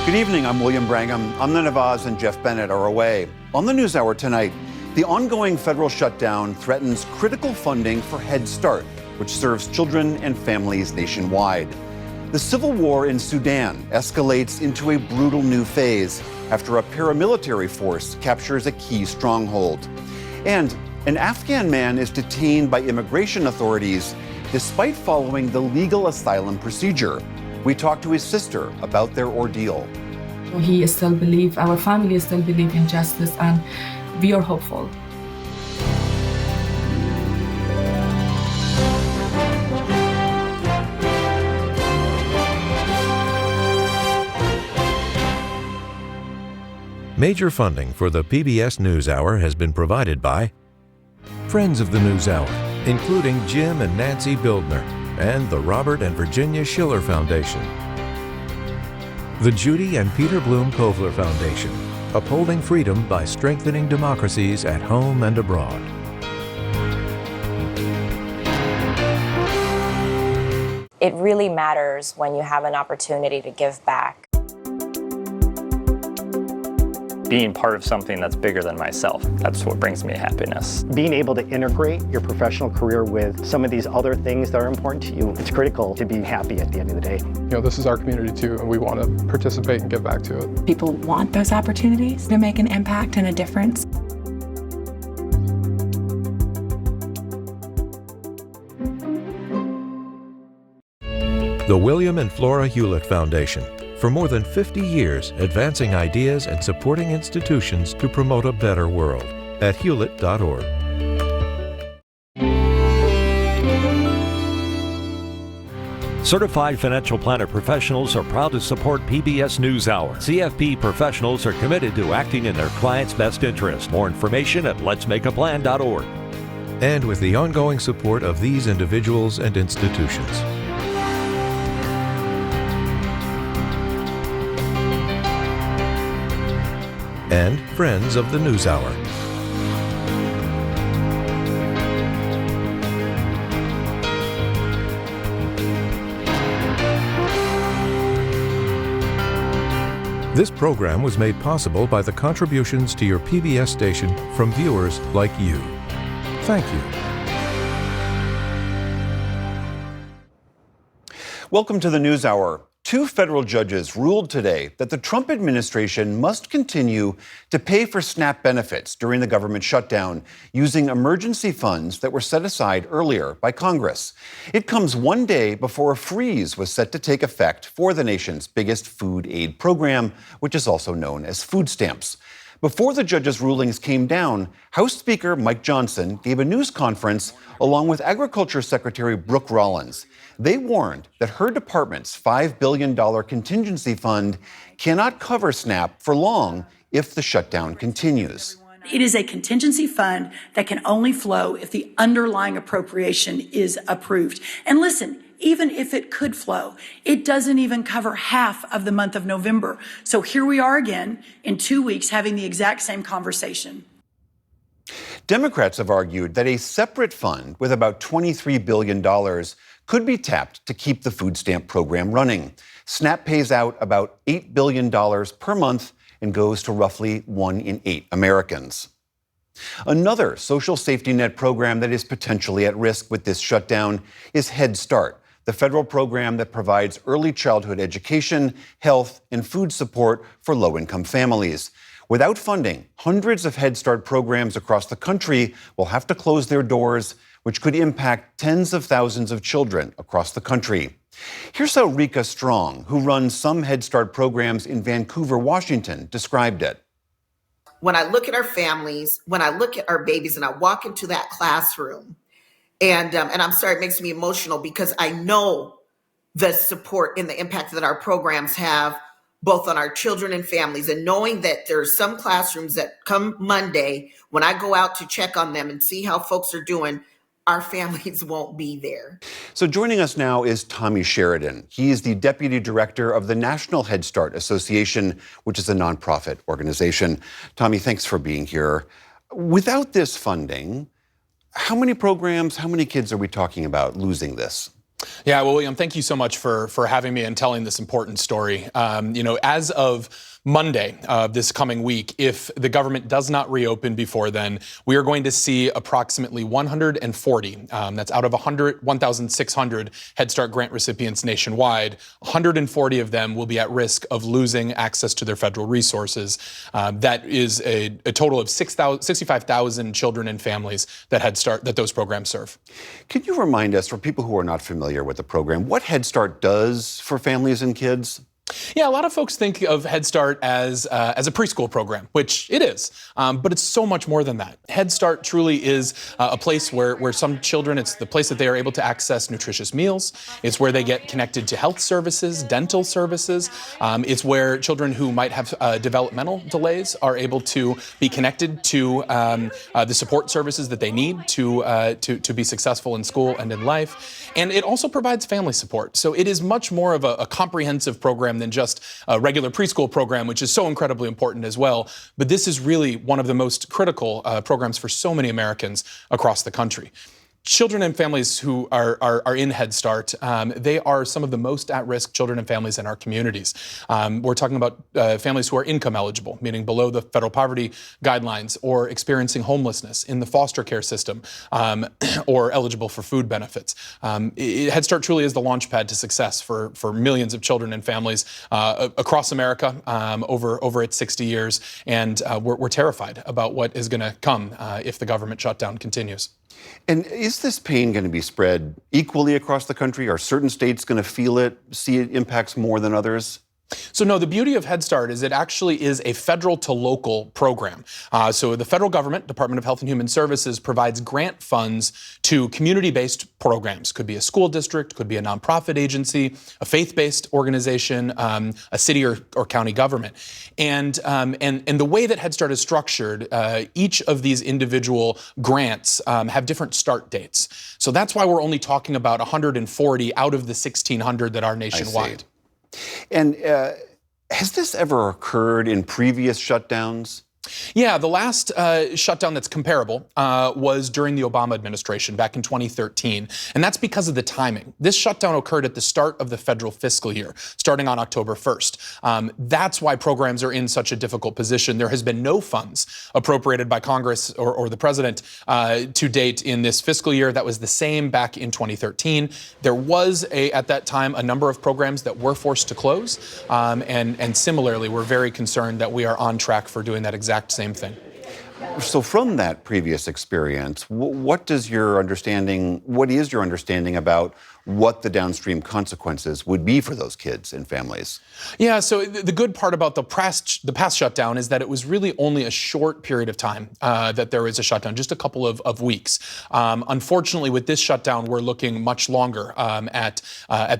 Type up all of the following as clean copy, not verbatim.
Good evening, I'm William Brangham. Amna Nawaz and Jeff Bennett are away. On the NewsHour tonight, the ongoing federal shutdown threatens critical funding for Head Start, which serves children and families nationwide. The civil war in Sudan escalates into a brutal new phase after a paramilitary force captures a key stronghold. And an Afghan man is detained by immigration authorities despite following the legal asylum procedure. We talked to his sister about their ordeal. He still believes, our family still believes in justice, and we are hopeful. Major funding for the PBS NewsHour has been provided by Friends of the NewsHour, including Jim and Nancy Bildner, and the Robert and Virginia Schiller Foundation. The Judy and Peter Bloom Kovler Foundation, upholding freedom by strengthening democracies at home and abroad. It really matters when you have an opportunity to give back. Being part of something that's bigger than myself, that's what brings me happiness. Being able to integrate your professional career with some of these other things that are important to you, it's critical to be happy at the end of the day. You know, this is our community too, and we want to participate and give back to it. People want those opportunities to make an impact and a difference. The William and Flora Hewlett Foundation, for more than 50 years advancing ideas and supporting institutions to promote a better world at hewlett.org. Certified financial planner professionals are proud to support PBS NewsHour. CFP professionals are committed to acting in their clients' best interest. More information at letsmakeaplan.org. And with the ongoing support of these individuals and institutions. And Friends of the NewsHour. This program was made possible by the contributions to your PBS station from viewers like you. Thank you. Welcome to the NewsHour. Two federal judges ruled today that the Trump administration must continue to pay for SNAP benefits during the government shutdown using emergency funds that were set aside earlier by Congress. It comes one day before a freeze was set to take effect for the nation's biggest food aid program, which is also known as food stamps. Before the judges' rulings came down, House Speaker Mike Johnson gave a news conference along with Agriculture Secretary Brooke Rollins. They warned that her department's $5 billion contingency fund cannot cover SNAP for long if the shutdown continues. It is a contingency fund that can only flow if the underlying appropriation is approved. And listen, even if it could flow, it doesn't even cover half of the month of November. So here we are again in 2 weeks having the exact same conversation. Democrats have argued that a separate fund with about $23 billion could be tapped to keep the food stamp program running. SNAP pays out about $8 billion per month and goes to roughly 1 in 8 Americans. Another social safety net program that is potentially at risk with this shutdown is Head Start, the federal program that provides early childhood education, health, and food support for low-income families. Without funding, hundreds of Head Start programs across the country will have to close their doors, which could impact tens of thousands of children across the country. Here's how Rika Strong, who runs some Head Start programs in Vancouver, Washington, described it. When I look at our families, when I look at our babies, and I walk into that classroom, and I'm sorry, it makes me emotional because I know the support and the impact that our programs have both on our children and families, and knowing that there are some classrooms that come Monday, when I go out to check on them and see how folks are doing, our families won't be there. So joining us now is Tommy Sheridan. He is the Deputy Director of the National Head Start Association, which is a nonprofit organization. Tommy, thanks for being here. Without this funding, how many programs, how many kids are we talking about losing this? Yeah, well, William, thank you so much for having me and telling this important story. As of Monday of this coming week, if the government does not reopen before then, we are going to see approximately 140, that's out of 1,600 Head Start grant recipients nationwide, 140 of them will be at risk of losing access to their federal resources. That is a total of 65,000 children and families that those programs serve. Can you remind us, for people who are not familiar with the program, what Head Start does for families and kids? Yeah, a lot of folks think of Head Start as a preschool program, which it is, but it's so much more than that. Head Start truly is a place where some children, it's the place that they are able to access nutritious meals. It's where they get connected to health services, dental services. It's where children who might have developmental delays are able to be connected to the support services that they need to be successful in school and in life. And it also provides family support. So it is much more of a comprehensive program than just a regular preschool program, which is so incredibly important as well. But this is really one of the most critical programs for so many Americans across the country. Children and families who are in Head Start, they are some of the most at-risk children and families in our communities. We're talking about families who are income eligible, meaning below the federal poverty guidelines, or experiencing homelessness in the foster care system, or eligible for food benefits. Head Start truly is the launchpad to success for millions of children and families across America over its 60 years, and we're terrified about what is going to come if the government shutdown continues. And is this pain going to be spread equally across the country? Are certain states going to feel it, see it impacts more than others? So no, the beauty of Head Start is it actually is a federal to local program. So the federal government, Department of Health and Human Services, provides grant funds to community-based programs. Could be a school district, could be a nonprofit agency, a faith-based organization, a city or county government. And the way that Head Start is structured, each of these individual grants have different start dates. So that's why we're only talking about 140 out of the 1,600 that are nationwide. And has this ever occurred in previous shutdowns? Yeah, the last shutdown that's comparable was during the Obama administration back in 2013. And that's because of the timing. This shutdown occurred at the start of the federal fiscal year, starting on October 1st. That's why programs are in such a difficult position. There has been no funds appropriated by Congress or the president to date in this fiscal year. That was the same back in 2013. There was, at that time, a number of programs that were forced to close. And similarly, we're very concerned that we are on track for doing that exact same thing. So from that previous experience, what is your understanding about what the downstream consequences would be for those kids and families? Yeah, so the good part about the past shutdown is that it was really only a short period of time that there was a shutdown, just a couple of weeks. Unfortunately, with this shutdown, we're looking much longer at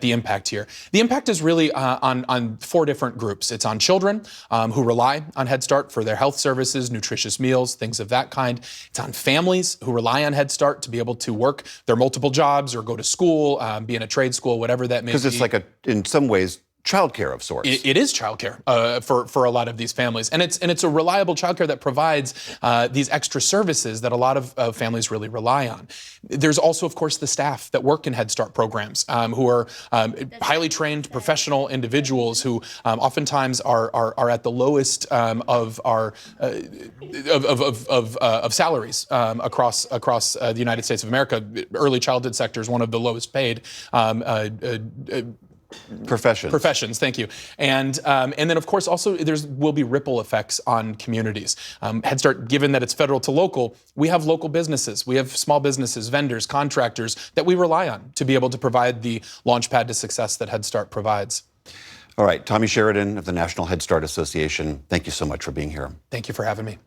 the impact here. The impact is really on four different groups. It's on children who rely on Head Start for their health services, nutritious meals, things of that kind. It's on families who rely on Head Start to be able to work their multiple jobs or go to school, be in a trade school, whatever that may be. Because it's like in some ways, childcare of sorts. It is childcare for a lot of these families, and it's a reliable childcare that provides these extra services that a lot of families really rely on. There's also, of course, the staff that work in Head Start programs who are highly trained professional individuals who oftentimes are at the lowest of salaries across the United States of America. Early childhood sector is one of the lowest paid. Professions, thank you. And then, of course, also will be ripple effects on communities. Head Start, given that it's federal to local, we have local businesses, we have small businesses, vendors, contractors that we rely on to be able to provide the launchpad to success that Head Start provides. All right, Tommy Sheridan of the National Head Start Association, thank you so much for being here. Thank you for having me.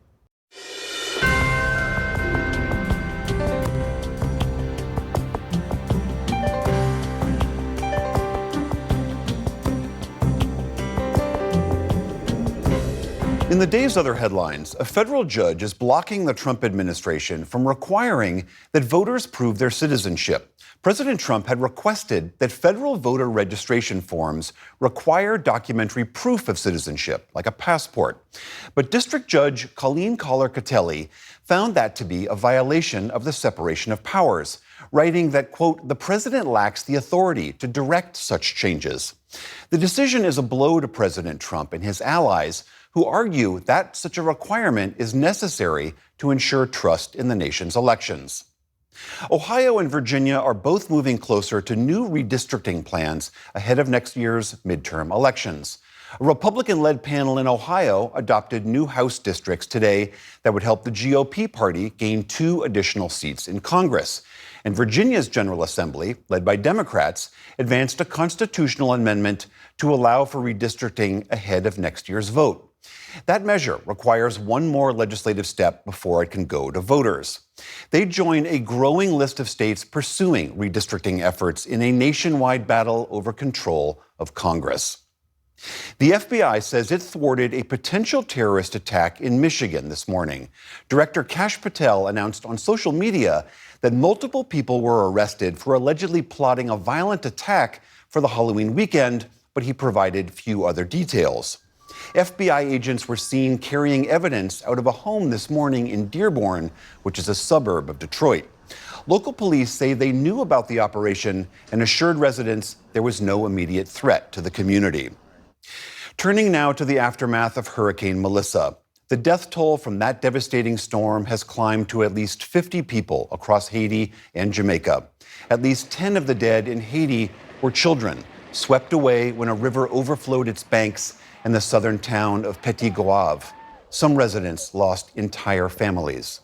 In the day's other headlines, a federal judge is blocking the Trump administration from requiring that voters prove their citizenship. President Trump had requested that federal voter registration forms require documentary proof of citizenship, like a passport. But District Judge Colleen Collar-Catelli found that to be a violation of the separation of powers. writing that, quote, the president lacks the authority to direct such changes. The decision is a blow to President Trump and his allies, who argue that such a requirement is necessary to ensure trust in the nation's elections. Ohio and Virginia are both moving closer to new redistricting plans ahead of next year's midterm elections. A Republican-led panel in Ohio adopted new House districts today that would help the GOP party gain 2 additional seats in Congress. And Virginia's General Assembly, led by Democrats, advanced a constitutional amendment to allow for redistricting ahead of next year's vote. That measure requires one more legislative step before it can go to voters. They join a growing list of states pursuing redistricting efforts in a nationwide battle over control of Congress. The FBI says it thwarted a potential terrorist attack in Michigan this morning. Director Kash Patel announced on social media that multiple people were arrested for allegedly plotting a violent attack for the Halloween weekend, but he provided few other details. FBI agents were seen carrying evidence out of a home this morning in Dearborn, which is a suburb of Detroit. Local police say they knew about the operation and assured residents there was no immediate threat to the community. Turning now to the aftermath of Hurricane Melissa. The death toll from that devastating storm has climbed to at least 50 people across Haiti and Jamaica. At least 10 of the dead in Haiti were children, swept away when a river overflowed its banks in the southern town of Petit Goâve. Some residents lost entire families.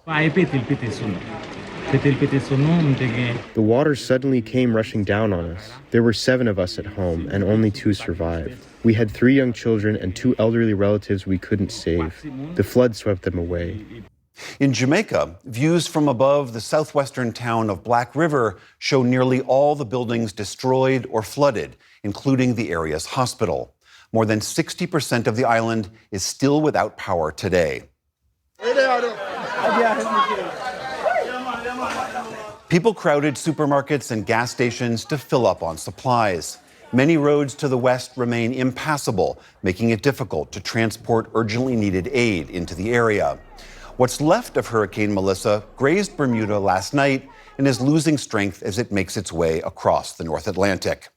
The water suddenly came rushing down on us. There were 7 of us at home, and only 2 survived. We had 3 young children and 2 elderly relatives we couldn't save. The flood swept them away. In Jamaica, views from above the southwestern town of Black River show nearly all the buildings destroyed or flooded, including the area's hospital. More than 60% of the island is still without power today. People crowded supermarkets and gas stations to fill up on supplies. Many roads to the west remain impassable, making it difficult to transport urgently needed aid into the area. What's left of Hurricane Melissa grazed Bermuda last night and is losing strength as it makes its way across the North Atlantic.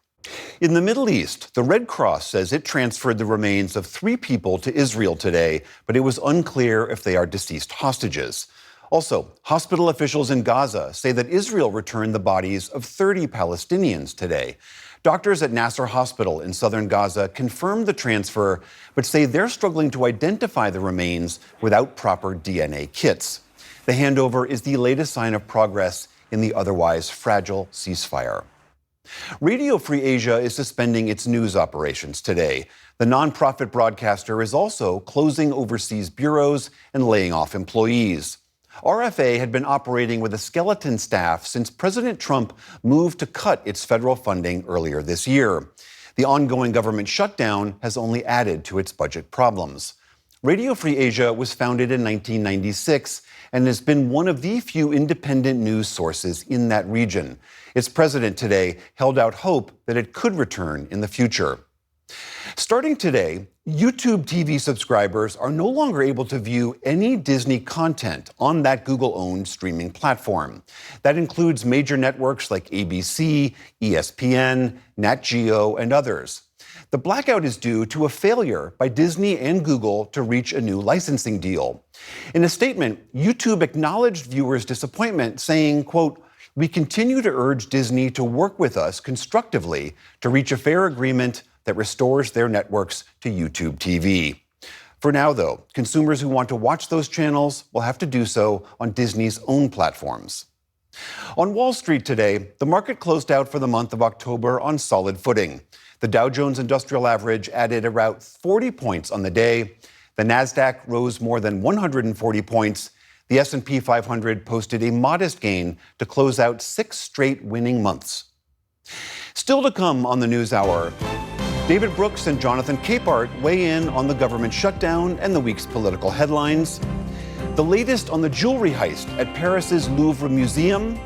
In the Middle East, the Red Cross says it transferred the remains of 3 people to Israel today, but it was unclear if they are deceased hostages. Also, hospital officials in Gaza say that Israel returned the bodies of 30 Palestinians today. Doctors at Nasser Hospital in southern Gaza confirmed the transfer, but say they're struggling to identify the remains without proper DNA kits. The handover is the latest sign of progress in the otherwise fragile ceasefire. Radio Free Asia is suspending its news operations today. The nonprofit broadcaster is also closing overseas bureaus and laying off employees. RFA had been operating with a skeleton staff since President Trump moved to cut its federal funding earlier this year. The ongoing government shutdown has only added to its budget problems. Radio Free Asia was founded in 1996 and has been one of the few independent news sources in that region. Its president today held out hope that it could return in the future. Starting today, YouTube TV subscribers are no longer able to view any Disney content on that Google-owned streaming platform. That includes major networks like ABC, ESPN, Nat Geo, and others. The blackout is due to a failure by Disney and Google to reach a new licensing deal. In a statement, YouTube acknowledged viewers' disappointment, saying, quote, "We continue to urge Disney to work with us constructively to reach a fair agreement that restores their networks to YouTube TV." For now, though, consumers who want to watch those channels will have to do so on Disney's own platforms. On Wall Street today, the market closed out for the month of October on solid footing. The Dow Jones Industrial Average added about 40 points on the day. The Nasdaq rose more than 140 points. The S&P 500 posted a modest gain to close out 6 straight winning months. Still to come on the NewsHour, David Brooks and Jonathan Capehart weigh in on the government shutdown and the week's political headlines. The latest on the jewelry heist at Paris's Louvre Museum,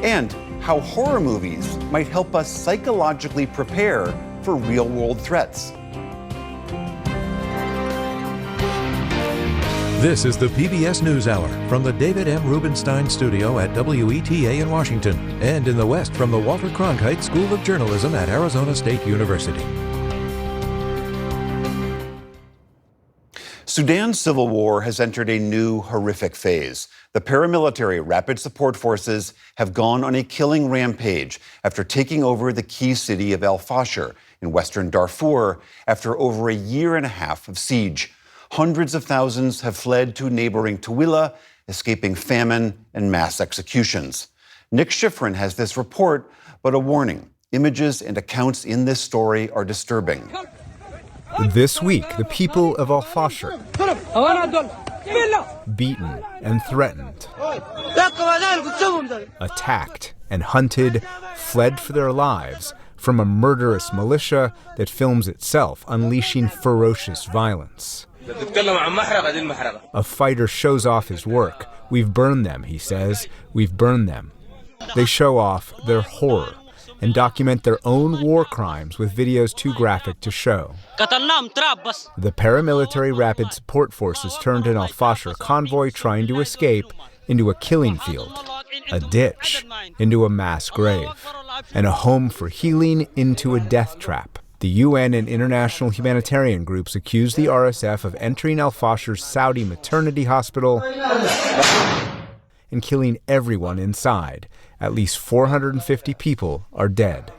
and how horror movies might help us psychologically prepare for real-world threats. This is the PBS NewsHour from the David M. Rubenstein Studio at WETA in Washington and in the West from the Walter Cronkite School of Journalism at Arizona State University. Sudan's civil war has entered a new horrific phase. The paramilitary Rapid Support Forces have gone on a killing rampage after taking over the key city of El Fasher in western Darfur after over a year and a half of siege. Hundreds of thousands have fled to neighboring Tooele, escaping famine and mass executions. Nick Schifrin has this report, but a warning. Images and accounts in this story are disturbing. This week, the people of Al Fasher, beaten and threatened, attacked and hunted, fled for their lives from a murderous militia that films itself unleashing ferocious violence. A fighter shows off his work. We've burned them, he says. We've burned them. They show off their horror and document their own war crimes with videos too graphic to show. The paramilitary Rapid Support Forces turned an Al Fasher convoy trying to escape into a killing field, a ditch into a mass grave, and a home for healing into a death trap. The UN and international humanitarian groups accuse the RSF of entering Al Fasher's Saudi maternity hospital and killing everyone inside. At least 450 people are dead.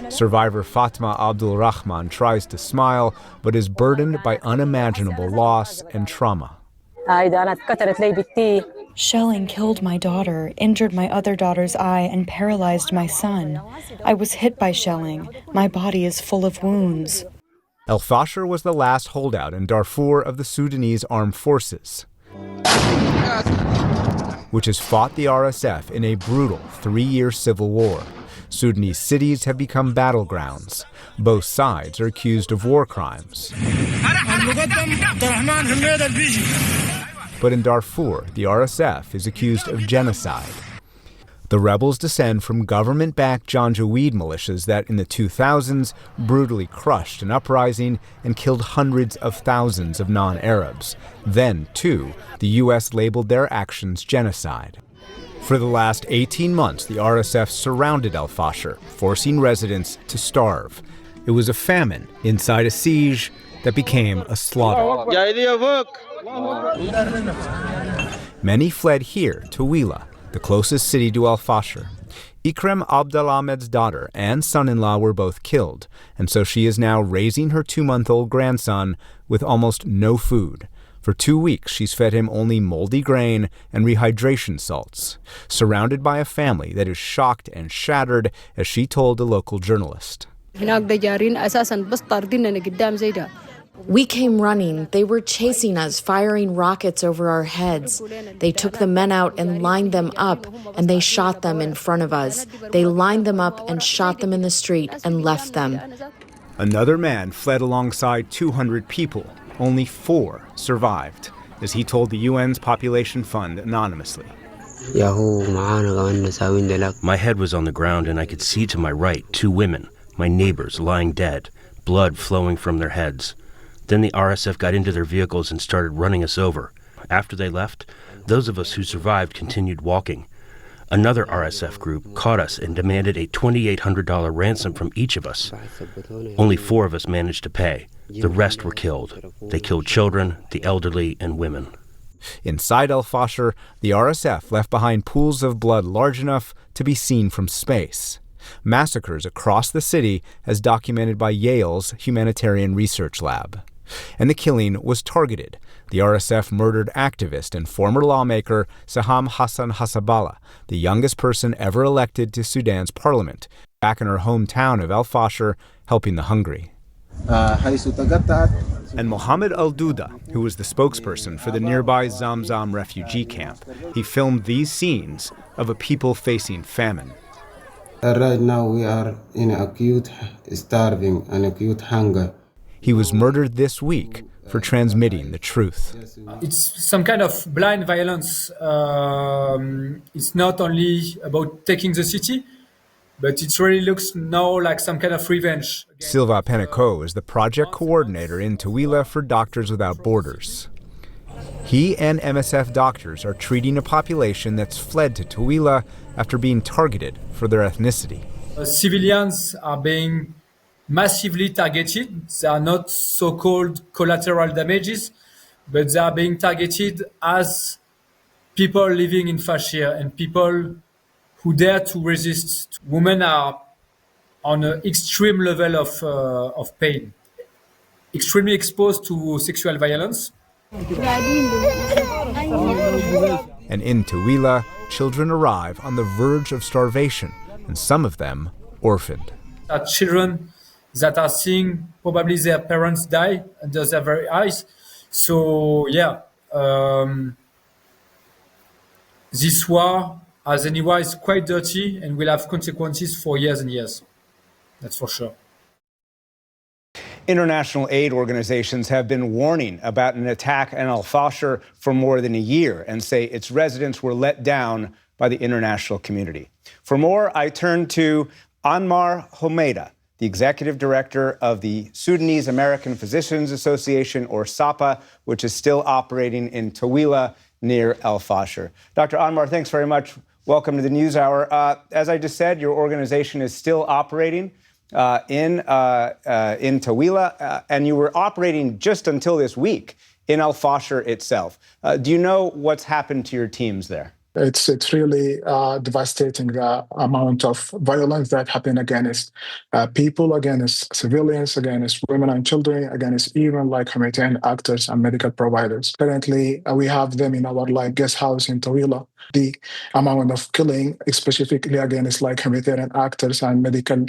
Survivor Fatma Abdul Rahman tries to smile, but is burdened by unimaginable loss and trauma. Shelling killed my daughter, injured my other daughter's eye, and paralyzed my son. I was hit by shelling. My body is full of wounds. El Fasher was the last holdout in Darfur of the Sudanese armed forces, which has fought the RSF in a brutal 3-year civil war. Sudanese cities have become battlegrounds. Both sides are accused of war crimes. But in Darfur, the RSF is accused of genocide. The rebels descend from government-backed Janjaweed militias that in the 2000s brutally crushed an uprising and killed hundreds of thousands of non-Arabs. Then, too, the U.S. labeled their actions genocide. For the last 18 months, the RSF surrounded Al Fasher, forcing residents to starve. It was a famine inside a siege that became a slaughter. Many fled here to Tooele, the closest city to Al Fasher. Ikrem Abdelahmed's daughter and son-in-law were both killed, and so she is now raising her 2-month-old grandson with almost no food. For 2 weeks, she's fed him only moldy grain and rehydration salts, surrounded by a family that is shocked and shattered, as she told a local journalist. We came running. They were chasing us, firing rockets over our heads. They took the men out and lined them up, and they shot them in front of us. They lined them up and shot them in the street and left them. Another man fled alongside 200 people. Only 4 survived, as he told the UN's Population Fund anonymously. My head was on the ground, and I could see to my right 2 women, my neighbors, lying dead, blood flowing from their heads. Then the RSF got into their vehicles and started running us over. After they left, those of us who survived continued walking. Another RSF group caught us and demanded a $2,800 ransom from each of us. Only 4 of us managed to pay. The rest were killed. They killed children, the elderly, and women. Inside Al Fasher, the RSF left behind pools of blood large enough to be seen from space. Massacres across the city as documented by Yale's Humanitarian Research Lab. And the killing was targeted. The RSF murdered activist and former lawmaker Saham Hassan Hasabala, the youngest person ever elected to Sudan's parliament, back in her hometown of Al Fasher, helping the hungry. And Mohammed Al-Duda, who was the spokesperson for the nearby Zamzam refugee camp, he filmed these scenes of a people facing famine. Right now we are in acute starving and acute hunger. He was murdered this week for transmitting the truth. It's some kind of blind violence. It's not only about taking the city, but it really looks now like some kind of revenge. Silva Peneco is the project coordinator in Tooele for Doctors Without Borders. He and MSF doctors are treating a population that's fled to Tooele after being targeted for their ethnicity. Civilians are being massively targeted. They are not so-called collateral damages, but they are being targeted as people living in Fashir and people who dare to resist. Women are on an extreme level of pain, extremely exposed to sexual violence. And in Tooele, children arrive on the verge of starvation, and some of them orphaned. Children that are seeing probably their parents die under their very eyes. So yeah, this war, as any war, is quite dirty and will have consequences for years and years. That's for sure. International aid organizations have been warning about an attack in Al-Fashir for more than a year and say its residents were let down by the international community. For more, I turn to Anmar Homeida, the executive director of the Sudanese American Physicians Association, or SAPA, which is still operating in Tooele near Al-Fashir. Dr. Anmar, thanks very much. Welcome to the NewsHour. As I just said, your organization is still operating in Tooele, and you were operating just until this week in Al-Fashir itself. Do you know what's happened to your teams there? It's really devastating, the amount of violence that happened against people, against civilians, against women and children, against even like humanitarian actors and medical providers. Currently, we have them in our guest house in Tooele. The amount of killing, specifically against humanitarian actors and medical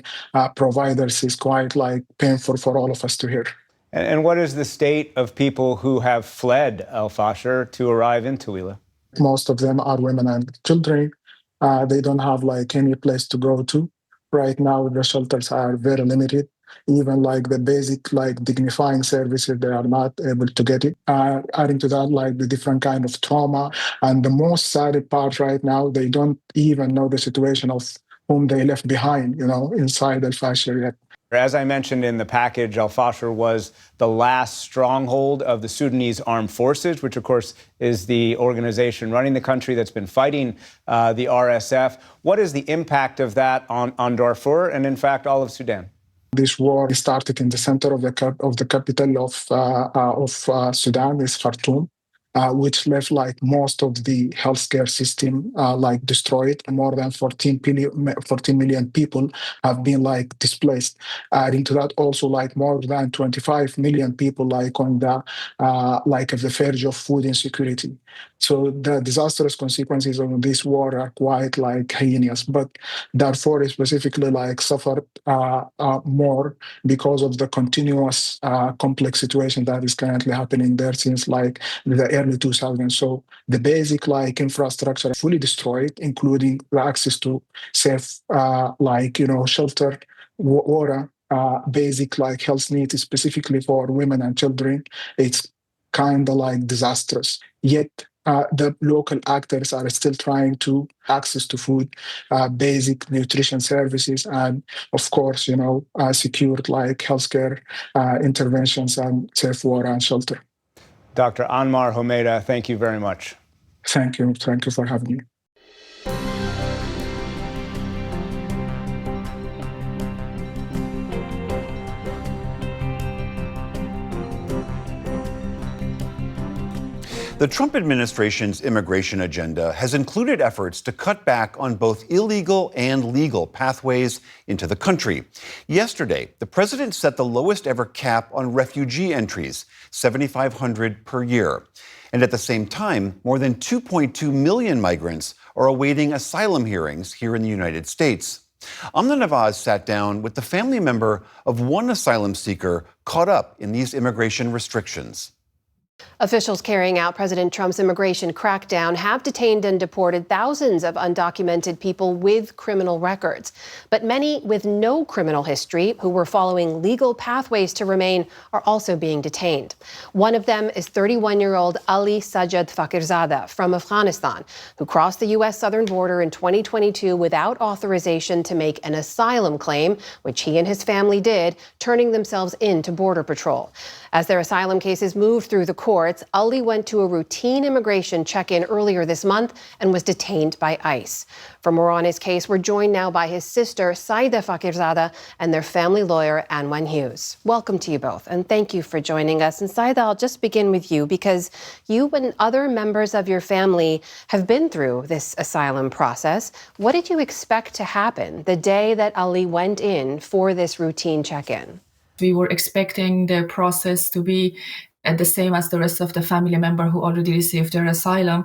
providers, is quite painful for all of us to hear. And what is the state of people who have fled Al-Fashir to arrive in Tooele? Most of them are women and children. They don't have any place to go to. Right now, the shelters are very limited. Even the basic dignifying services, they are not able to get it. Adding to that, the different kind of trauma. And the most sad part right now, they don't even know the situation of whom they left behind, inside Al-Fashir yet. As I mentioned in the package, Al-Fashir was the last stronghold of the Sudanese Armed Forces, which, of course, is the organization running the country that's been fighting the RSF. What is the impact of that on Darfur and, in fact, all of Sudan? This war started in the center of the capital of Sudan, is Khartoum, which left most of the healthcare system destroyed. More than 14 million people have been displaced. Adding to that, also more than 25 million people on the at the verge of food insecurity. So the disastrous consequences of this war are quite heinous. But Darfur specifically suffered more because of the continuous complex situation that is currently happening there since the early 2000s. So the basic infrastructure fully destroyed, including the access to safe shelter, water, basic health needs, specifically for women and children. It's kind of disastrous. Yet the local actors are still trying to access to food, basic nutrition services, and of course, secured healthcare interventions and safe water and shelter. Dr. Anmar Homeida, thank you very much. Thank you. Thank you for having me. The Trump administration's immigration agenda has included efforts to cut back on both illegal and legal pathways into the country. Yesterday, the president set the lowest ever cap on refugee entries, 7,500 per year. And at the same time, more than 2.2 million migrants are awaiting asylum hearings here in the United States. Amna Nawaz sat down with the family member of one asylum seeker caught up in these immigration restrictions. Officials carrying out President Trump's immigration crackdown have detained and deported thousands of undocumented people with criminal records. But many with no criminal history who were following legal pathways to remain are also being detained. One of them is 31-year-old Ali Sajjad Fakirzada from Afghanistan, who crossed the U.S. southern border in 2022 without authorization to make an asylum claim, which he and his family did, turning themselves in to Border Patrol. As their asylum cases moved through the reports, Ali went to a routine immigration check-in earlier this month and was detained by ICE. For more on his case, we're joined now by his sister, Saida Fakirzada, and their family lawyer, Anwan Hughes. Welcome to you both, and thank you for joining us. And Saida, I'll just begin with you because you and other members of your family have been through this asylum process. What did you expect to happen the day that Ali went in for this routine check-in? We were expecting the process to be the same as the rest of the family member who already received their asylum,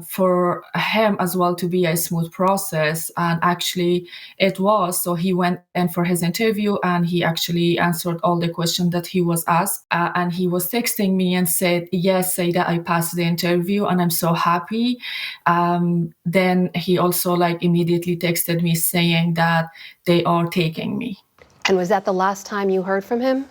for him as well to be a smooth process. And actually it was. So he went in for his interview and he actually answered all the questions that he was asked. And he was texting me and said, yes, Saida, I passed the interview and I'm so happy. Then he also immediately texted me saying that they are taking me. And was that the last time you heard from him?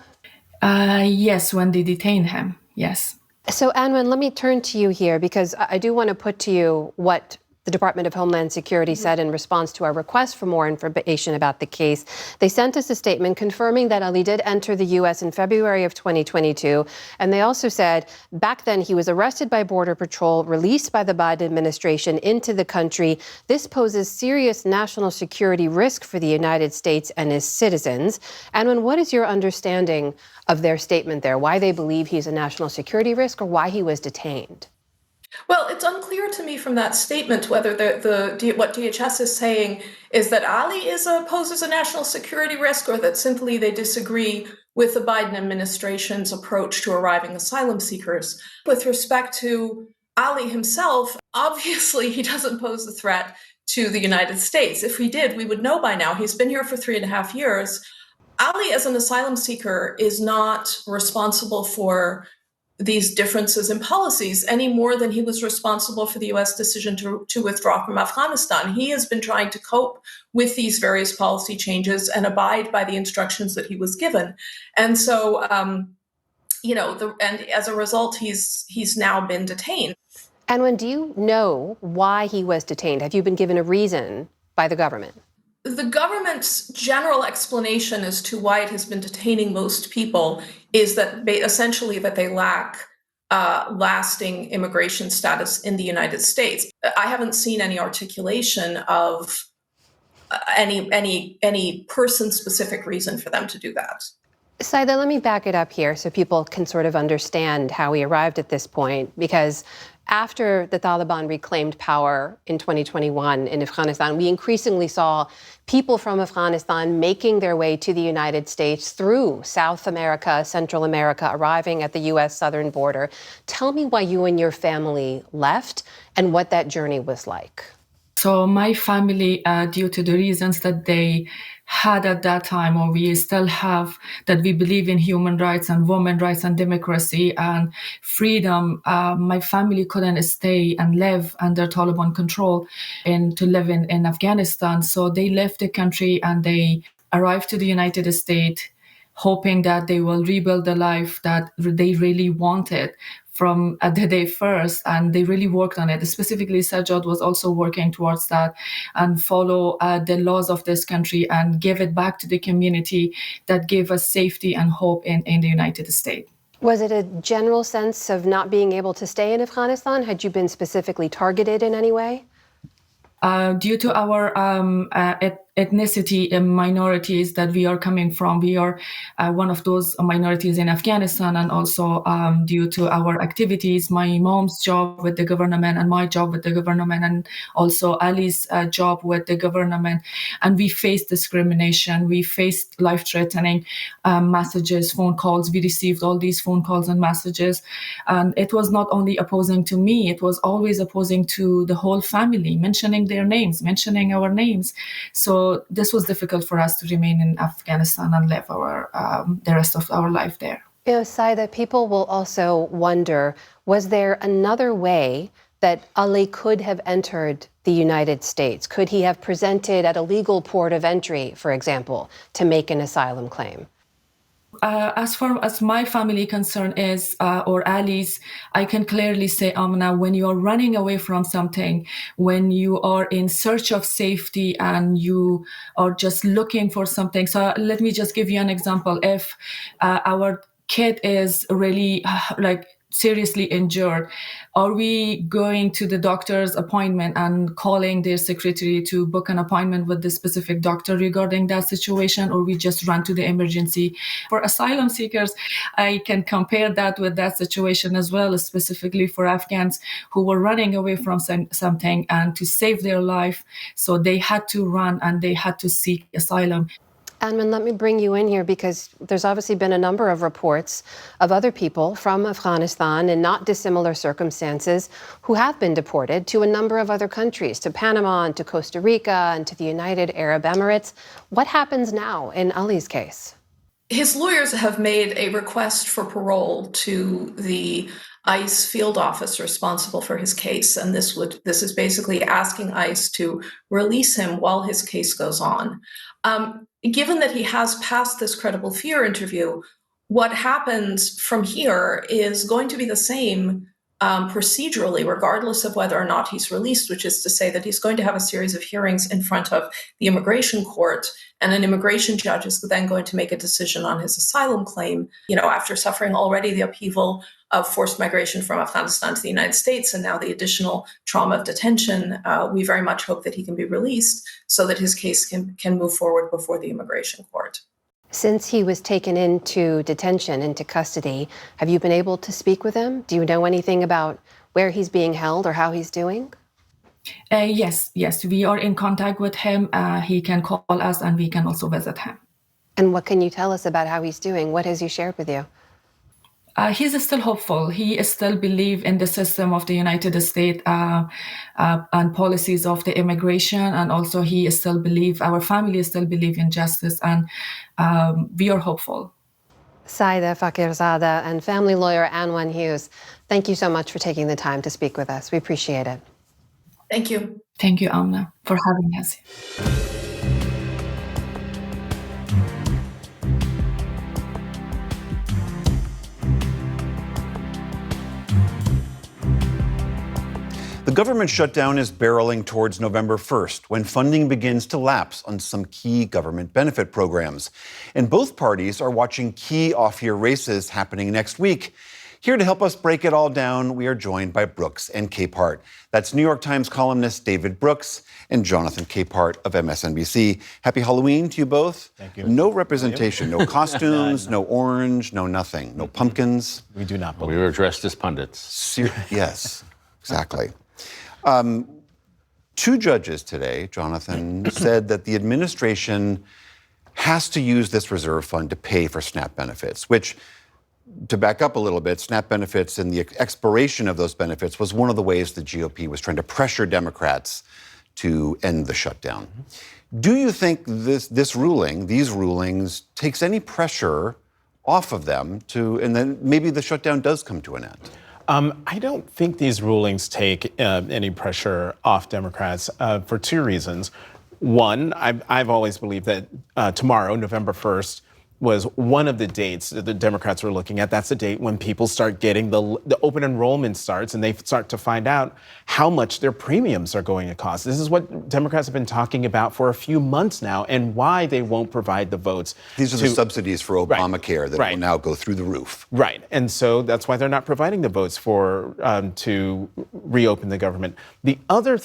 Yes, when they detained him, yes. So, Anwan, let me turn to you here because I do want to put to you what the Department of Homeland Security said in response to our request for more information about the case. They sent us a statement confirming that Ali did enter the U.S. in February of 2022. And they also said back then he was arrested by Border Patrol, released by the Biden administration into the country. This poses serious national security risk for the United States and its citizens. Anwan, what is your understanding of their statement there? Why they believe he's a national security risk or why he was detained? Well, it's unclear to me from that statement whether what DHS is saying is that Ali poses a national security risk or that simply they disagree with the Biden administration's approach to arriving asylum seekers. With respect to Ali himself, obviously he doesn't pose a threat to the United States. If he did, we would know by now. He's been here for 3.5 years. Ali, as an asylum seeker, is not responsible for these differences in policies any more than he was responsible for the U.S. decision to withdraw from Afghanistan. He has been trying to cope with these various policy changes and abide by the instructions that he was given. And so, and as a result, he's now been detained. Anwan, do you know why he was detained? Have you been given a reason by the government? The government's general explanation as to why it has been detaining most people is that essentially that they lack lasting immigration status in the United States. I haven't seen any articulation of any person-specific reason for them to do that. Saida, let me back it up here so people can sort of understand how we arrived at this point, because after the Taliban reclaimed power in 2021 in Afghanistan, we increasingly saw people from Afghanistan making their way to the United States through South America, Central America, arriving at the U.S. southern border. Tell me why you and your family left and what that journey was like. So my family, due to the reasons that they had at that time, or we still have, that we believe in human rights and women's rights and democracy and freedom, my family couldn't stay and live under Taliban control and to live in Afghanistan. So they left the country and they arrived to the United States, hoping that they will rebuild the life that they really wanted from the day first, and they really worked on it. Specifically, Sajjad was also working towards that and follow the laws of this country and give it back to the community that gave us safety and hope in the United States. Was it a general sense of not being able to stay in Afghanistan? Had you been specifically targeted in any way? Due to our ethnicity and minorities that we are coming from, we are one of those minorities in Afghanistan, and also due to our activities, my mom's job with the government and my job with the government, and also Ali's job with the government. And we faced discrimination, we faced life-threatening messages, phone calls. We received all these phone calls and messages. And it was not only opposing to me, it was always opposing to the whole family, mentioning their names, mentioning our names. So this was difficult for us to remain in Afghanistan and live the rest of our life there. Saida, people will also wonder, was there another way that Ali could have entered the United States? Could he have presented at a legal port of entry, for example, to make an asylum claim? As far as my family concern is, or Ali's, I can clearly say, Amna, when you are running away from something, when you are in search of safety and you are just looking for something. So let me just give you an example. If our kid is really seriously injured, are we going to the doctor's appointment and calling their secretary to book an appointment with the specific doctor regarding that situation, or we just run to the emergency? For asylum seekers, I can compare that with that situation as well, specifically for Afghans who were running away from something and to save their life. So they had to run and they had to seek asylum. Anman, let me bring you in here because there's obviously been a number of reports of other people from Afghanistan in not dissimilar circumstances who have been deported to a number of other countries, to Panama and to Costa Rica and to the United Arab Emirates. What happens now in Ali's case? His lawyers have made a request for parole to the ICE field office responsible for his case, and this is basically asking ICE to release him while his case goes on. Given that he has passed this credible fear interview, what happens from here is going to be the same procedurally, regardless of whether or not he's released, which is to say that he's going to have a series of hearings in front of the immigration court, and an immigration judge is then going to make a decision on his asylum claim. After suffering already the upheaval of forced migration from Afghanistan to the United States and now the additional trauma of detention, we very much hope that he can be released so that his case can move forward before the immigration court. Since he was taken into detention, into custody, have you been able to speak with him? Do you know anything about where he's being held or how he's doing? Yes, we are in contact with him. He can call us and we can also visit him. And what can you tell us about how he's doing? What has he shared with you? He's still hopeful. He still believes in the system of the United States and policies of the immigration. And also he still believes, our family still believe in justice, and we are hopeful. Saida Fakirzada and family lawyer Anwan Hughes, thank you so much for taking the time to speak with us. We appreciate it. Thank you. Thank you, Amna, for having us. The government shutdown is barreling towards November 1st, when funding begins to lapse on some key government benefit programs. And both parties are watching key off-year races happening next week. Here to help us break it all down, we are joined by Brooks and Capehart. That's New York Times columnist David Brooks and Jonathan Capehart of MSNBC. Happy Halloween to you both. Thank you. No representation, no costumes, no orange, no nothing, no pumpkins. We do not believe. We were dressed as pundits. Yes, exactly. Two judges today, Jonathan, said that the administration has to use this reserve fund to pay for SNAP benefits, which, to back up a little bit, SNAP benefits and the expiration of those benefits was one of the ways the GOP was trying to pressure Democrats to end the shutdown. Do you think these rulings, takes any pressure off of them and then maybe the shutdown does come to an end? I don't think these rulings take any pressure off Democrats for two reasons. One, I've always believed that tomorrow, November 1st, was one of the dates that the Democrats were looking at. That's the date when people start getting the open enrollment starts and they start to find out how much their premiums are going to cost. This is what Democrats have been talking about for a few months now and why they won't provide the votes. These are the subsidies for Obamacare that will now go through the roof. Right. And so that's why they're not providing the votes for to reopen the government. The other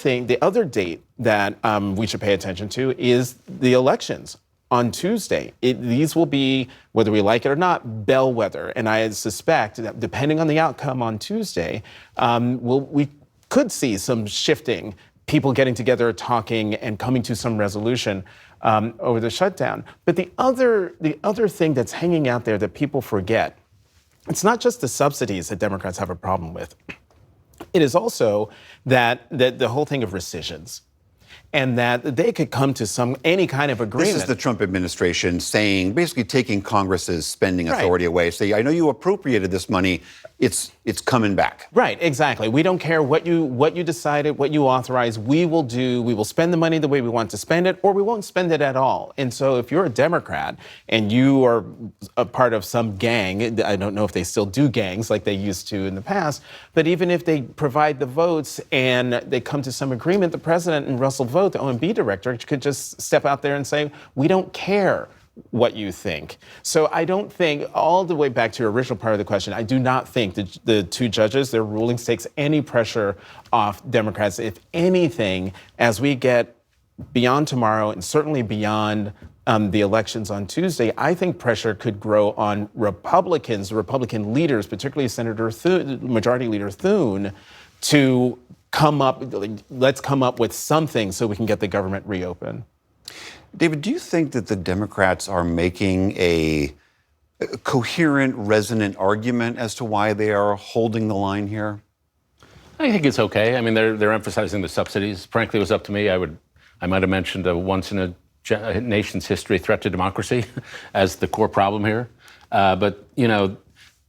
date that we should pay attention to is the elections. On Tuesday, these will be, whether we like it or not, bellwether. And I suspect that depending on the outcome on Tuesday, we could see some shifting, people getting together, talking, and coming to some resolution over the shutdown. But the other thing that's hanging out there that people forget, it's not just the subsidies that Democrats have a problem with. It is also that the whole thing of rescissions. And that they could come to any kind of agreement. This is the Trump administration basically taking Congress's spending authority away. Say, I know you appropriated this money, it's coming back. Right, exactly. We don't care what you decided, what you authorized. We will spend the money the way we want to spend it, or we won't spend it at all. And so if you're a Democrat and you are a part of some gang, I don't know if they still do gangs like they used to in the past, but even if they provide the votes and they come to some agreement, the president and Russell Vought, the OMB director, could just step out there and say, we don't care what you think. So I don't think, all the way back to your original part of the question, I do not think that the two judges, their rulings takes any pressure off Democrats. If anything, as we get beyond tomorrow and certainly beyond the elections on Tuesday, I think pressure could grow on Republicans, Republican leaders, particularly Senator Majority Leader Thune, to let's come up with something so we can get the government reopened. David, do you think that the Democrats are making a coherent, resonant argument as to why they are holding the line here? I think it's okay. I mean, they're emphasizing the subsidies. Frankly, it was up to me. I might have mentioned a once in a nation's history threat to democracy as the core problem here. But, you know,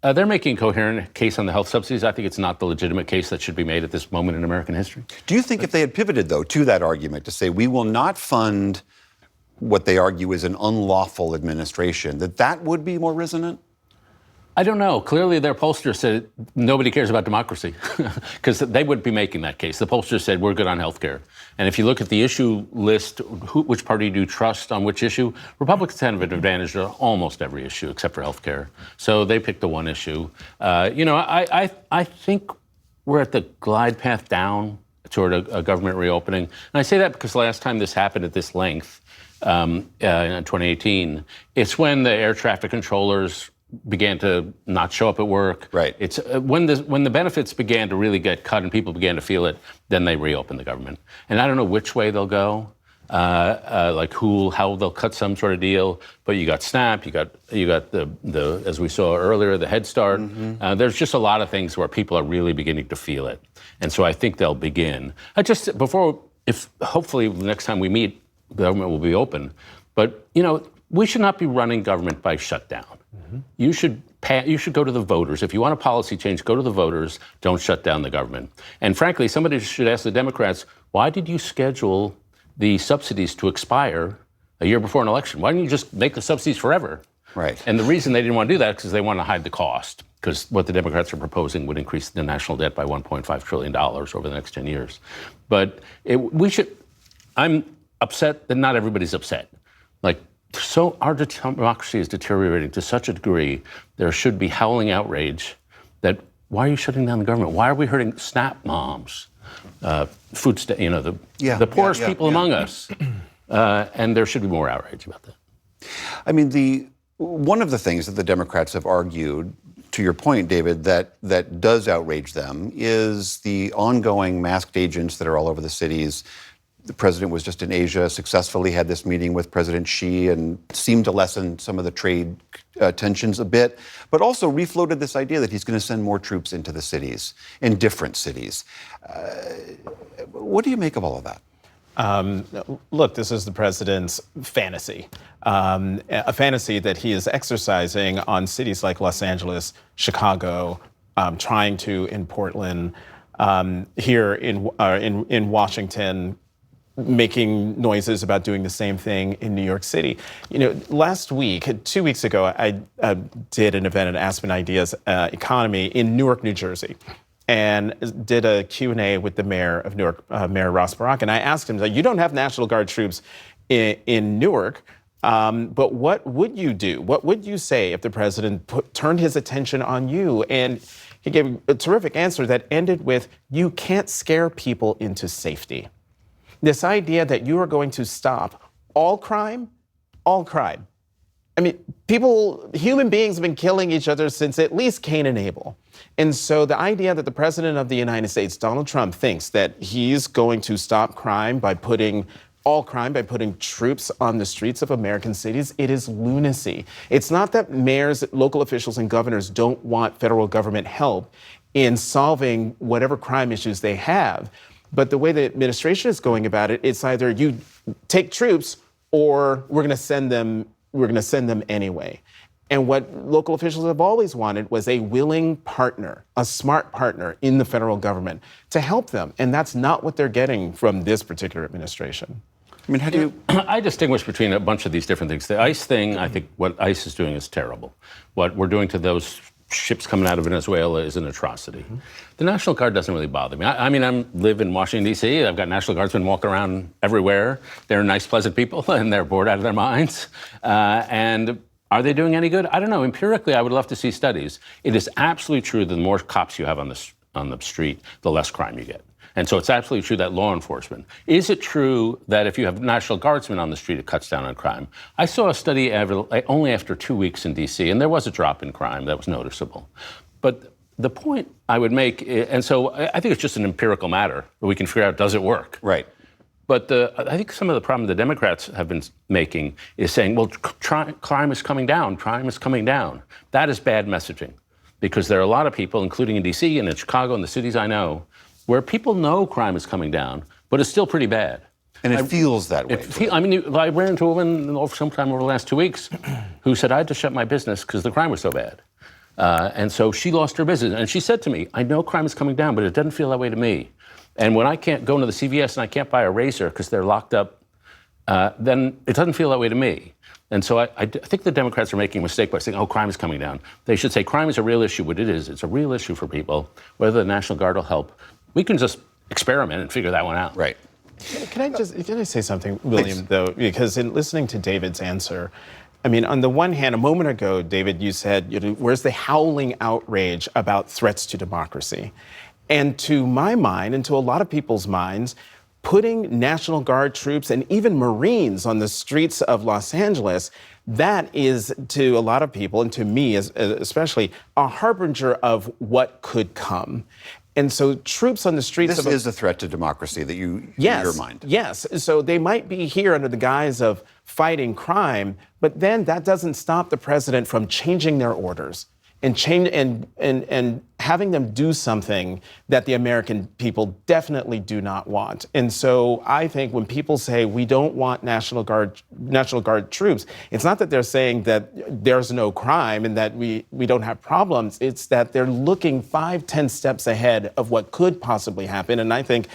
they're making a coherent case on the health subsidies. I think it's not the legitimate case that should be made at this moment in American history. Do you think if they had pivoted, though, to that argument to say we will not fund what they argue is an unlawful administration, that would be more resonant? I don't know. Clearly, their pollster said nobody cares about democracy because they would be making that case. The pollster said we're good on health care. And if you look at the issue list, which party do you trust on which issue? Republicans have an advantage on almost every issue except for health care. So they picked the one issue. I think we're at the glide path down toward a government reopening. And I say that because last time this happened at this length, in 2018, it's when the air traffic controllers began to not show up at work. Right. It's when the benefits began to really get cut and people began to feel it, then they reopened the government. And I don't know which way they'll go, how they'll cut some sort of deal. But you got SNAP, you got the as we saw earlier, the Head Start. Mm-hmm. There's just a lot of things where people are really beginning to feel it, and so I think they'll begin. If hopefully the next time we meet, the government will be open. But we should not be running government by shutdown. Mm-hmm. You should go to the voters. If you want a policy change, go to the voters. Don't shut down the government. And frankly, somebody should ask the Democrats, why did you schedule the subsidies to expire a year before an election? Why didn't you just make the subsidies forever? Right. And the reason they didn't want to do that is because they want to hide the cost, because what the Democrats are proposing would increase the national debt by $1.5 trillion over the next 10 years. But I'm upset that not everybody's upset. So our democracy is deteriorating to such a degree, there should be howling outrage that why are you shutting down the government? Why are we hurting SNAP moms, the poorest people among us? And there should be more outrage about that. I mean, one of the things that the Democrats have argued, to your point, David, that does outrage them is the ongoing masked agents that are all over the cities. The president was just in Asia, successfully had this meeting with President Xi and seemed to lessen some of the trade tensions a bit, but also refloated this idea that he's going to send more troops into the cities, in different cities. What do you make of all of that? Look, this is the president's fantasy, a fantasy that he is exercising on cities like Los Angeles, Chicago, trying to in Portland, here in Washington, making noises about doing the same thing in New York City. Last week, 2 weeks ago, I did an event at Aspen Ideas Economy in Newark, New Jersey, and did a Q&A with the mayor of Newark, Mayor Ross Barack. And I asked him, you don't have National Guard troops in Newark, but what would you do? What would you say if the president turned his attention on you? And he gave a terrific answer that ended with, you can't scare people into safety. This idea that you are going to stop all crime. I mean, human beings have been killing each other since at least Cain and Abel. And so the idea that the president of the United States, Donald Trump, thinks that he's going to stop crime by putting troops on the streets of American cities, it is lunacy. It's not that mayors, local officials, and governors don't want federal government help in solving whatever crime issues they have. But the way the administration is going about it, it's either you take troops or we're going to send them anyway. And what local officials have always wanted was a willing partner, a smart partner in the federal government to help them. And that's not what they're getting from this particular administration. I mean, how do you... I distinguish between a bunch of these different things. The ICE thing, I think what ICE is doing is terrible. What we're doing to those ships coming out of Venezuela is an atrocity. The National Guard doesn't really bother me. I mean, I live in Washington, D.C. I've got National Guardsmen walking around everywhere. They're nice, pleasant people, and they're bored out of their minds. And are they doing any good? I don't know. Empirically, I would love to see studies. It is absolutely true that the more cops you have on the street, the less crime you get. And so it's absolutely true that law enforcement. Is it true that if you have National Guardsmen on the street, it cuts down on crime? I saw a study only after 2 weeks in D.C., and there was a drop in crime that was noticeable. But the point I would make, and so I think it's just an empirical matter that we can figure out, does it work? Right. But I think some of the problem the Democrats have been making is saying, well, crime is coming down, crime is coming down. That is bad messaging, because there are a lot of people, including in D.C. and in Chicago and the cities I know, where people know crime is coming down, but it's still pretty bad. And it feels that way. I ran into a woman sometime over the last 2 weeks who said, I had to shut my business because the crime was so bad. And so she lost her business. And she said to me, I know crime is coming down, but it doesn't feel that way to me. And when I can't go into the CVS and I can't buy a razor because they're locked up, then it doesn't feel that way to me. And so I think the Democrats are making a mistake by saying, oh, crime is coming down. They should say crime is a real issue, what it is. It's a real issue for people. Whether the National Guard will help, we can just experiment and figure that one out. Right. Can I say something, William, please? Though? Because in listening to David's answer, I mean, on the one hand, a moment ago, David, you said, where's the howling outrage about threats to democracy? And to my mind, and to a lot of people's minds, putting National Guard troops and even Marines on the streets of Los Angeles, that is, to a lot of people, and to me especially, a harbinger of what could come. And so troops on the streets This is a threat to democracy that in your mind. Yes. So they might be here under the guise of fighting crime, but then that doesn't stop the president from changing their orders and having them do something that the American people definitely do not want. And so I think when people say we don't want National Guard troops, it's not that they're saying that there's no crime and that we don't have problems. It's that they're looking 5-10 steps ahead of what could possibly happen. And I think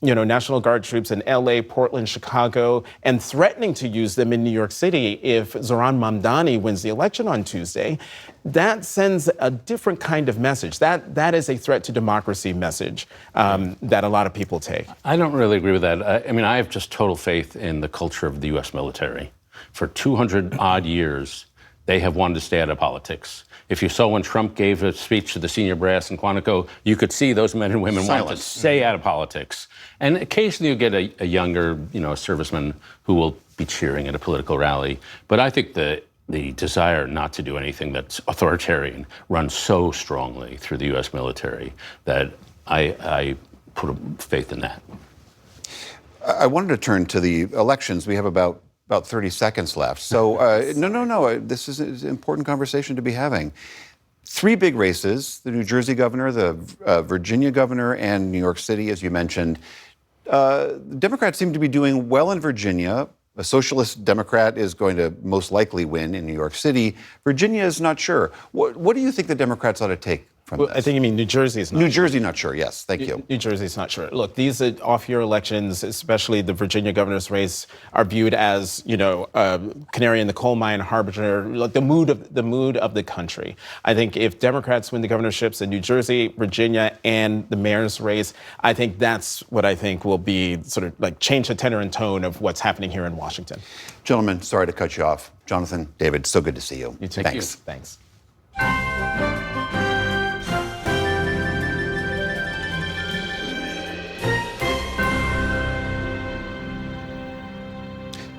National Guard troops in LA, Portland, Chicago, and threatening to use them in New York City if Zohran Mamdani wins the election on Tuesday, that sends a different kind of message. That is a threat to democracy message that a lot of people take. I don't really agree with that. I have just total faith in the culture of the U.S. military. For 200-odd years, they have wanted to stay out of politics. If you saw when Trump gave a speech to the senior brass in Quantico, you could see those men and women want to stay out of politics. And occasionally you get a younger, serviceman who will be cheering at a political rally. But I think the desire not to do anything that's authoritarian runs so strongly through the U.S. military that I put faith in that. I wanted to turn to the elections. We have about 30 seconds left. So, no. This is an important conversation to be having. 3 big races, the New Jersey governor, the Virginia governor, and New York City, as you mentioned. The Democrats seem to be doing well in Virginia. A socialist Democrat is going to most likely win in New York City. Virginia is not sure. What do you think the Democrats ought to take from this? I think you mean New Jersey is not New Jersey not sure, yes. Thank you. New Jersey is not sure. Look, these off-year elections, especially the Virginia governor's race, are viewed as, canary in the coal mine, harbinger, like the mood of the country. I think if Democrats win the governorships in New Jersey, Virginia, and the mayor's race, I think that's what I think will be sort of like change the tenor and tone of what's happening here in Washington. Gentlemen, sorry to cut you off. Jonathan, David, so good to see you. You too. Thanks. Thanks.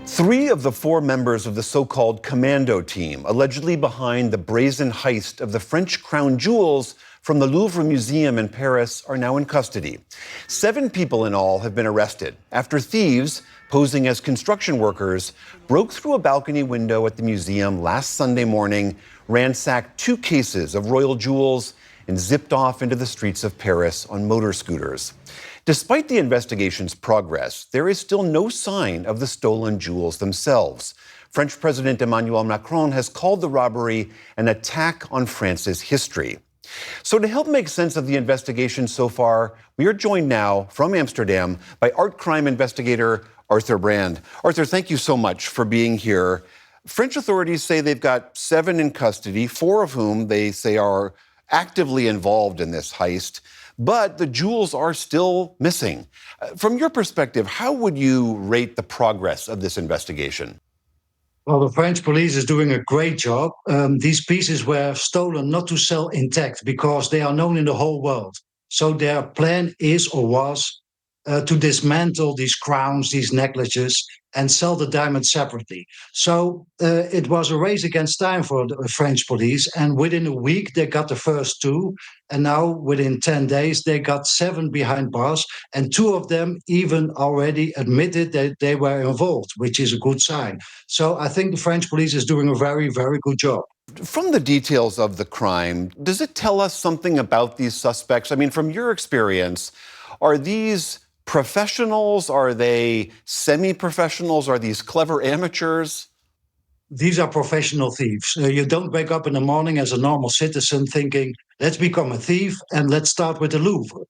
Three of the 4 members of the so-called commando team, allegedly behind the brazen heist of the French crown jewels from the Louvre Museum in Paris, are now in custody. 7 people in all have been arrested after thieves, posing as construction workers, broke through a balcony window at the museum last Sunday morning, ransacked 2 cases of royal jewels, and zipped off into the streets of Paris on motor scooters. Despite the investigation's progress, there is still no sign of the stolen jewels themselves. French President Emmanuel Macron has called the robbery an attack on France's history. So to help make sense of the investigation so far, we are joined now from Amsterdam by art crime investigator Arthur Brand. Arthur, thank you so much for being here. French authorities say they've got 7 in custody, 4 of whom they say are actively involved in this heist, but the jewels are still missing. From your perspective, how would you rate the progress of this investigation? Well, the French police is doing a great job. These pieces were stolen not to sell intact because they are known in the whole world. So their plan is or was to dismantle these crowns, these necklaces, and sell the diamonds separately. So it was a race against time for the French police. And within a week, they got the first 2. And now within 10 days, they got 7 behind bars. And 2 of them even already admitted that they were involved, which is a good sign. So I think the French police is doing a very, very good job. From the details of the crime, does it tell us something about these suspects? I mean, from your experience, are these professionals? Are they semi-professionals? Are these clever amateurs? These are professional thieves. You don't wake up in the morning as a normal citizen thinking, let's become a thief and let's start with the Louvre.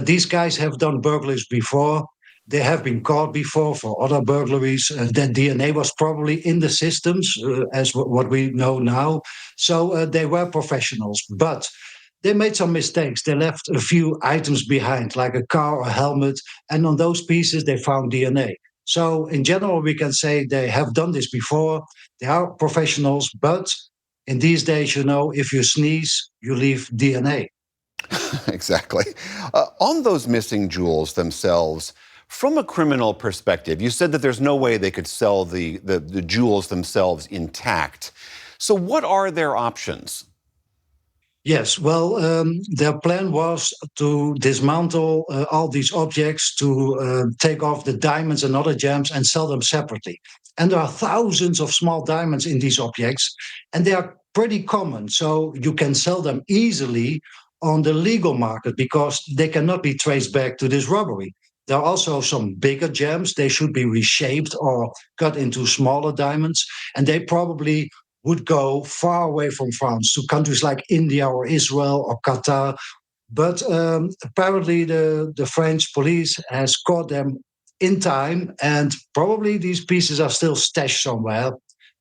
These guys have done burglaries before. They have been caught before for other burglaries. That DNA was probably in the systems, as what we know now. So they were professionals. But they made some mistakes. They left a few items behind, like a car or helmet, and on those pieces they found DNA. So in general, we can say they have done this before. They are professionals, but in these days, if you sneeze, you leave DNA. Exactly. On those missing jewels themselves, from a criminal perspective, you said that there's no way they could sell the jewels themselves intact. So what are their options? Yes, well, their plan was to dismantle all these objects, to take off the diamonds and other gems and sell them separately. And there are thousands of small diamonds in these objects, and they are pretty common. So you can sell them easily on the legal market because they cannot be traced back to this robbery. There are also some bigger gems. They should be reshaped or cut into smaller diamonds, and they probably would go far away from France to countries like India or Israel or Qatar. But apparently the French police has caught them in time, and probably these pieces are still stashed somewhere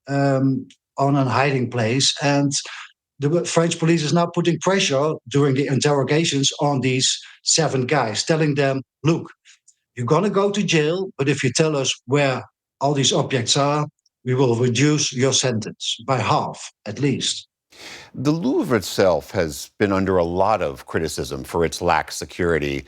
on a hiding place. And the French police is now putting pressure during the interrogations on these 7 guys, telling them, look, you're going to go to jail, but if you tell us where all these objects are, we will reduce your sentence by half, at least. The Louvre itself has been under a lot of criticism for its lax security.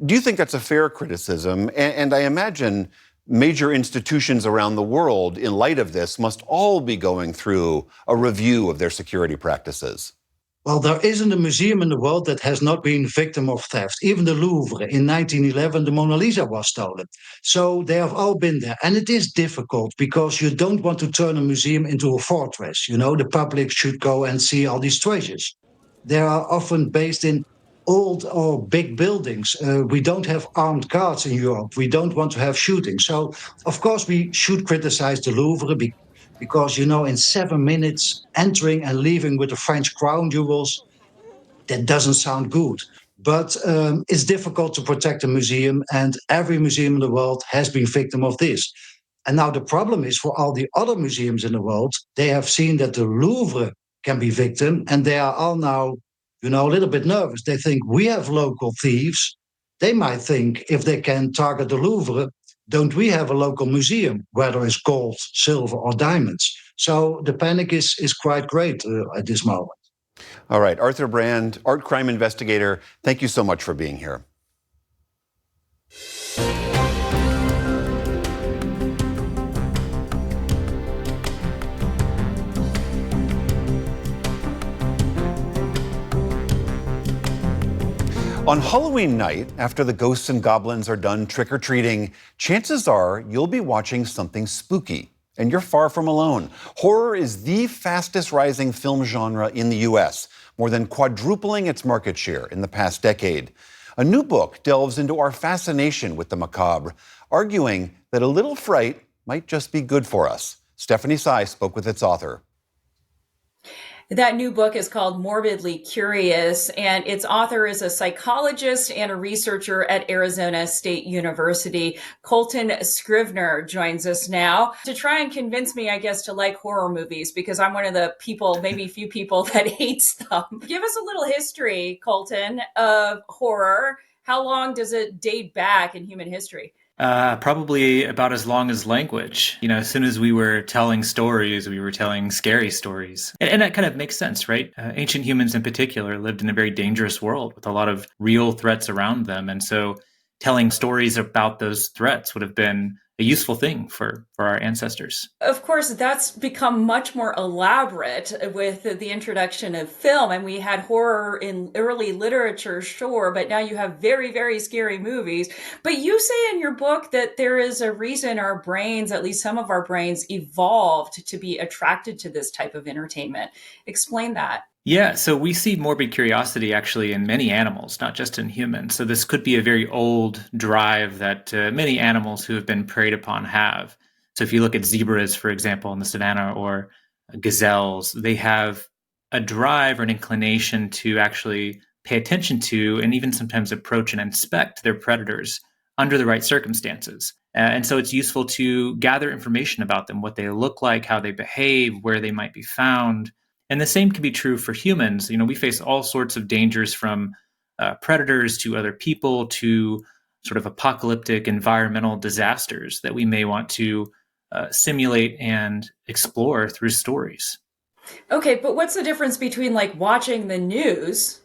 Do you think that's a fair criticism? And I imagine major institutions around the world, in light of this, must all be going through a review of their security practices. Well, there isn't a museum in the world that has not been victim of theft. Even the Louvre, in 1911, the Mona Lisa was stolen. So they have all been there. And it is difficult because you don't want to turn a museum into a fortress. The public should go and see all these treasures. They are often based in old or big buildings. We don't have armed guards in Europe. We don't want to have shooting. So, of course, we should criticize the Louvre because, in 7 minutes, entering and leaving with the French crown jewels, that doesn't sound good. But it's difficult to protect a museum, and every museum in the world has been victim of this. And now the problem is for all the other museums in the world, they have seen that the Louvre can be victim, and they are all now, a little bit nervous. They think we have local thieves. They might think if they can target the Louvre, don't we have a local museum where there is gold, silver, or diamonds? So the panic is quite great at this moment. All right, Arthur Brand, art crime investigator, thank you so much for being here. On Halloween night, after the ghosts and goblins are done trick-or-treating, chances are you'll be watching something spooky. And you're far from alone. Horror is the fastest rising film genre in the US, more than quadrupling its market share in the past decade. A new book delves into our fascination with the macabre, arguing that a little fright might just be good for us. Stephanie Tsai spoke with its author. That new book is called Morbidly Curious, and its author is a psychologist and a researcher at Arizona State University. Colton Scrivener joins us now to try and convince me, I guess, to like horror movies, because I'm one of the people, maybe few people, that hates them. Give us a little history, Colton, of horror. How long does it date back in human history? Probably about as long as language. As soon as we were telling stories, we were telling scary stories. And that kind of makes sense, right? Ancient humans in particular lived in a very dangerous world with a lot of real threats around them. And so telling stories about those threats would have been a useful thing for our ancestors. Of course, that's become much more elaborate with the introduction of film. And we had horror in early literature, sure, but now you have very, very scary movies. But you say in your book that there is a reason our brains, at least some of our brains, evolved to be attracted to this type of entertainment. Explain that. Yeah, so we see morbid curiosity actually in many animals, not just in humans. So this could be a very old drive that many animals who have been preyed upon have. So if you look at zebras, for example, in the savannah, or gazelles, they have a drive or an inclination to actually pay attention to and even sometimes approach and inspect their predators under the right circumstances. And so it's useful to gather information about them, what they look like, how they behave, where they might be found. And the same can be true for humans. We face all sorts of dangers, from predators to other people to sort of apocalyptic environmental disasters that we may want to simulate and explore through stories. Okay, but what's the difference between like watching the news,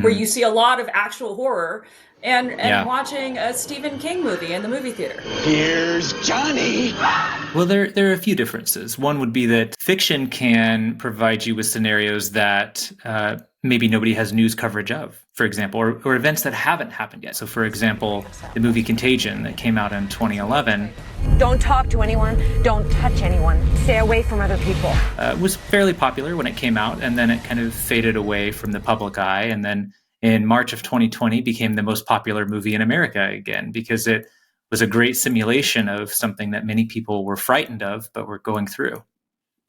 where you see a lot of actual horror, and watching a Stephen King movie in the movie theater? Here's Johnny! Well, there are a few differences. One would be that fiction can provide you with scenarios that maybe nobody has news coverage of, for example, or events that haven't happened yet. So, for example, the movie Contagion that came out in 2011. Don't talk to anyone. Don't touch anyone. Stay away from other people. Was fairly popular when it came out, and then it kind of faded away from the public eye, and then in March of 2020 became the most popular movie in America again, because it was a great simulation of something that many people were frightened of, but were going through.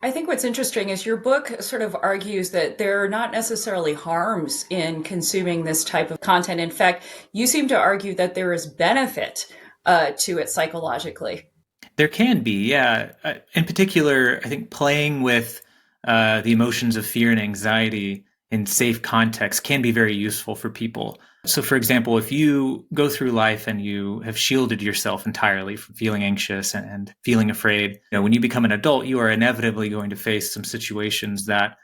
I think what's interesting is your book sort of argues that there are not necessarily harms in consuming this type of content. In fact, you seem to argue that there is benefit to it psychologically. There can be, yeah. In particular, I think playing with the emotions of fear and anxiety in safe context can be very useful for people. So, for example, if you go through life and you have shielded yourself entirely from feeling anxious and feeling afraid, when you become an adult, you are inevitably going to face some situations that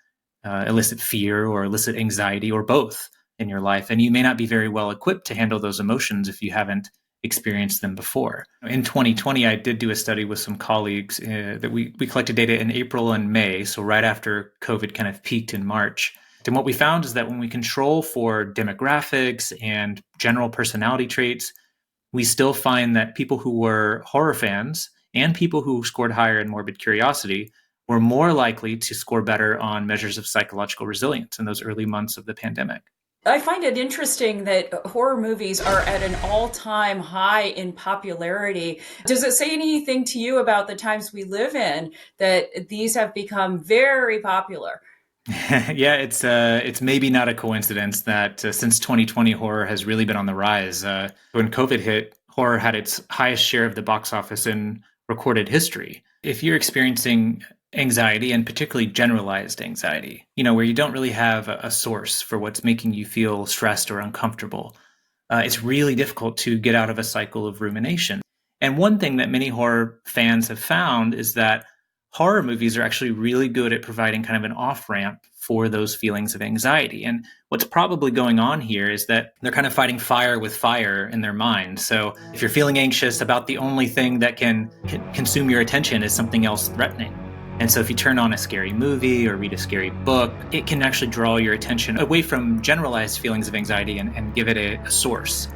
elicit fear or elicit anxiety, or both, in your life. And you may not be very well equipped to handle those emotions if you haven't experienced them before. In 2020, I did do a study with some colleagues that we collected data in April and May, so right after COVID kind of peaked in March. And what we found is that when we control for demographics and general personality traits, we still find that people who were horror fans and people who scored higher in morbid curiosity were more likely to score better on measures of psychological resilience in those early months of the pandemic. I find it interesting that horror movies are at an all-time high in popularity. Does it say anything to you about the times we live in that these have become very popular? Yeah, it's maybe not a coincidence that since 2020, horror has really been on the rise. When COVID hit, horror had its highest share of the box office in recorded history. If you're experiencing anxiety, and particularly generalized anxiety, where you don't really have a source for what's making you feel stressed or uncomfortable, it's really difficult to get out of a cycle of rumination. And one thing that many horror fans have found is that horror movies are actually really good at providing kind of an off-ramp for those feelings of anxiety. And what's probably going on here is that they're kind of fighting fire with fire in their mind. So if you're feeling anxious, about the only thing that can consume your attention is something else threatening. And so if you turn on a scary movie or read a scary book, it can actually draw your attention away from generalized feelings of anxiety and give it a source.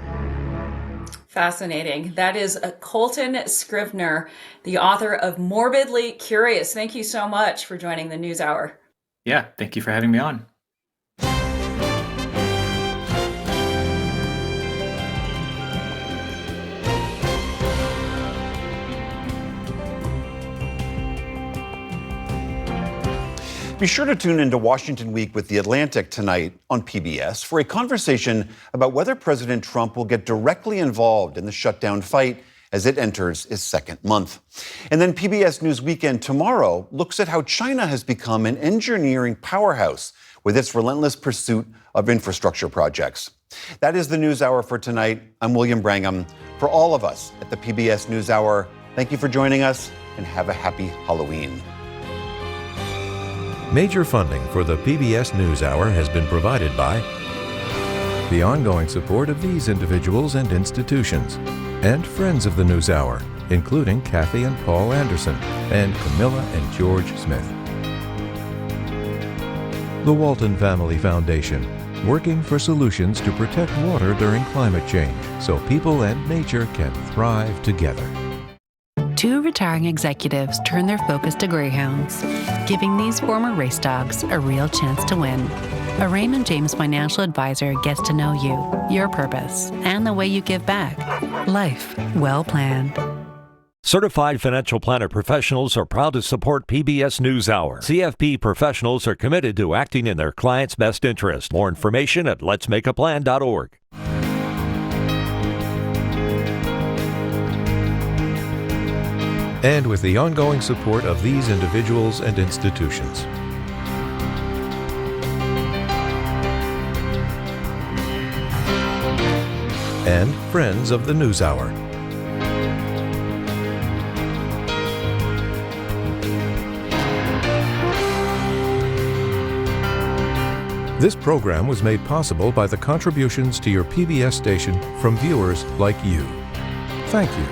Fascinating. That is Colton Scrivener, the author of Morbidly Curious. Thank you so much for joining the News Hour. Yeah, thank you for having me on. Be sure to tune into Washington Week with The Atlantic tonight on PBS for a conversation about whether President Trump will get directly involved in the shutdown fight as it enters its second month. And then PBS News Weekend tomorrow looks at how China has become an engineering powerhouse with its relentless pursuit of infrastructure projects. That is the NewsHour for tonight. I'm William Brangham. For all of us at the PBS NewsHour, thank you for joining us and have a happy Halloween. Major funding for the PBS NewsHour has been provided by the ongoing support of these individuals and institutions, and friends of the NewsHour, including Kathy and Paul Anderson, and Camilla and George Smith. The Walton Family Foundation, working for solutions to protect water during climate change so people and nature can thrive together. 2 retiring executives turn their focus to greyhounds, giving these former race dogs a real chance to win. A Raymond James financial advisor gets to know you, your purpose, and the way you give back. Life well planned. Certified financial planner professionals are proud to support PBS NewsHour. CFP professionals are committed to acting in their clients' best interest. More information at letsmakeaplan.org. And with the ongoing support of these individuals and institutions. And friends of the NewsHour. This program was made possible by the contributions to your PBS station from viewers like you. Thank you.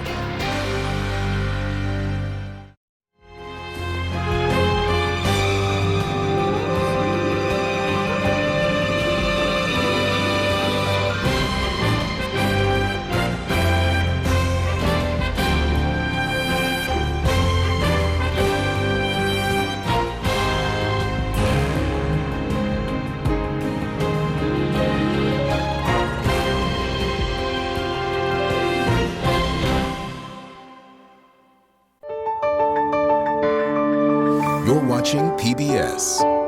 You're watching PBS.